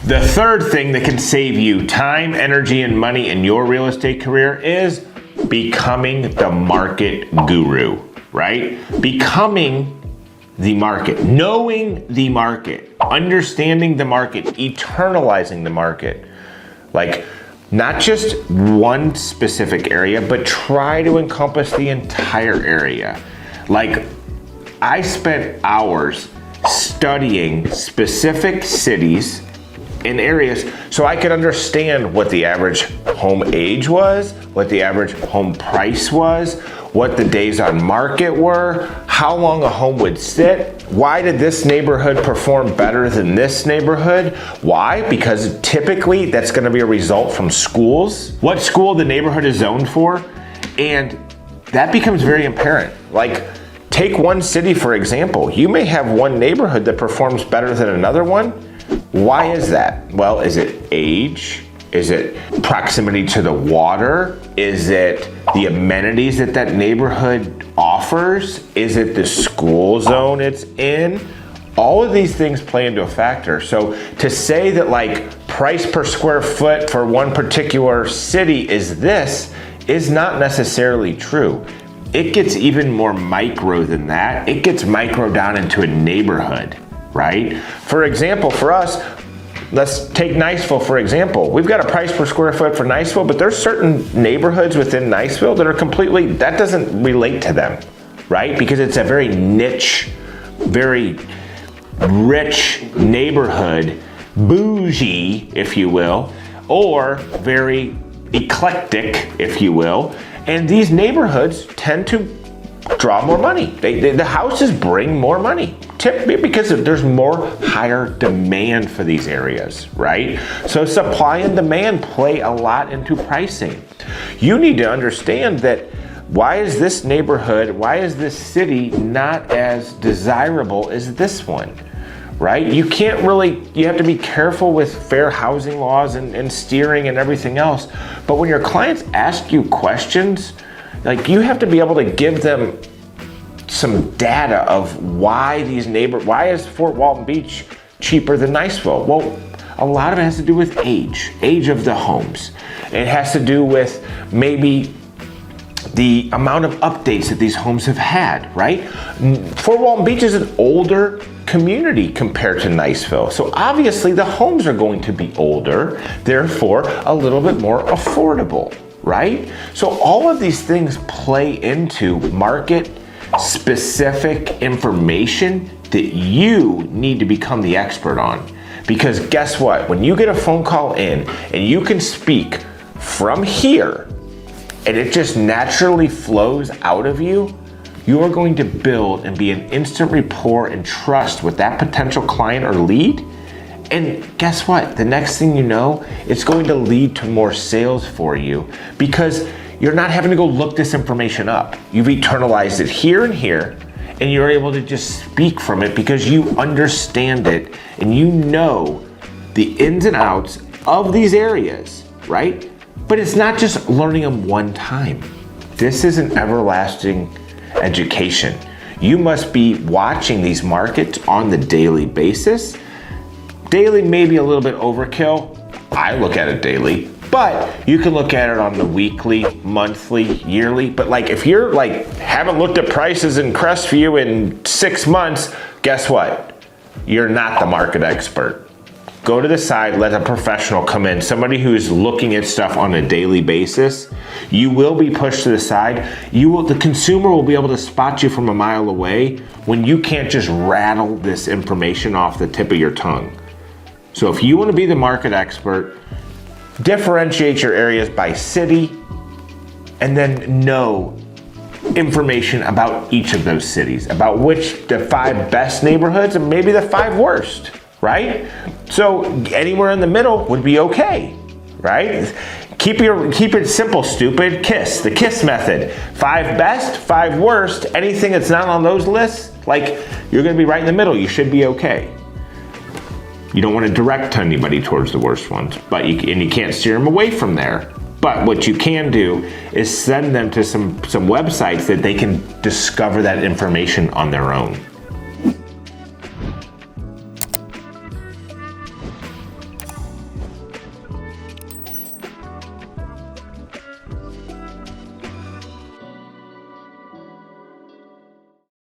The third thing that can save you time, energy, and money in your real estate career is becoming the market guru, right? Becoming the market, knowing the market, understanding the market, eternalizing the market. Like, not just one specific area, but try to encompass the entire area. Like, I spent hours studying specific cities and areas so I could understand what the average home age was, what the average home price was, what the days on market were, how long a home would sit. Why did this neighborhood perform better than this neighborhood? Why? Because typically that's gonna be a result from schools, what school the neighborhood is zoned for, and that becomes very apparent. Like, take one city for example. You may have one neighborhood that performs better than another one. Why is that? Well, is it age? Is it proximity to the water? Is it the amenities that that neighborhood offers? Is it the school zone it's in? All of these things play into a factor. So to say that like price per square foot for one particular city is this is not necessarily true. It gets even more micro than that. It gets micro down into a neighborhood, right? For example, for us, let's take Niceville for example. We've got a price per square foot for Niceville, but there's certain neighborhoods within Niceville that are completely, that doesn't relate to them, right? Because it's a very niche, very rich neighborhood, bougie, if you will, or very eclectic, if you will. And these neighborhoods tend to draw more money. The houses bring more money, because there's more higher demand for these areas, right? So supply and demand play a lot into pricing. You need to understand that why is this neighborhood, why is this city not as desirable as this one, right? You can't really, you have to be careful with fair housing laws and steering and everything else. But when your clients ask you questions, like you have to be able to give them some data of why is Fort Walton Beach cheaper than Niceville? Well, a lot of it has to do with age of the homes. It has to do with maybe the amount of updates that these homes have had, right? Fort Walton Beach is an older community compared to Niceville. So obviously the homes are going to be older, therefore a little bit more affordable, right? So all of these things play into market specific information that you need to become the expert on. Because guess what? When you get a phone call in and you can speak from here and it just naturally flows out of you, you are going to build and be an instant rapport and trust with that potential client or lead. And guess what? The next thing you know, it's going to lead to more sales for you because you're not having to go look this information up. You've internalized it here and here, and you're able to just speak from it because you understand it and you know the ins and outs of these areas, right? But it's not just learning them one time. This is an everlasting education. You must be watching these markets on the daily basis. Daily may be a little bit overkill. I look at it daily, but you can look at it on the weekly, monthly, yearly. But like if you're like haven't looked at prices in Crestview in 6 months, guess what? You're not the market expert. Go to the side, let a professional come in, somebody who's looking at stuff on a daily basis. You will be pushed to the side. The consumer will be able to spot you from a mile away when you can't just rattle this information off the tip of your tongue. So if you want to be the market expert, differentiate your areas by city and then know information about each of those cities, about which the 5 best neighborhoods and maybe the 5 worst, right? So anywhere in the middle would be okay, right? Keep it simple, stupid. The KISS method. 5 best, 5 worst, anything that's not on those lists, like you're gonna be right in the middle, you should be okay. You don't want to direct anybody towards the worst ones, but you can't steer them away from there. But what you can do is send them to some websites that they can discover that information on their own.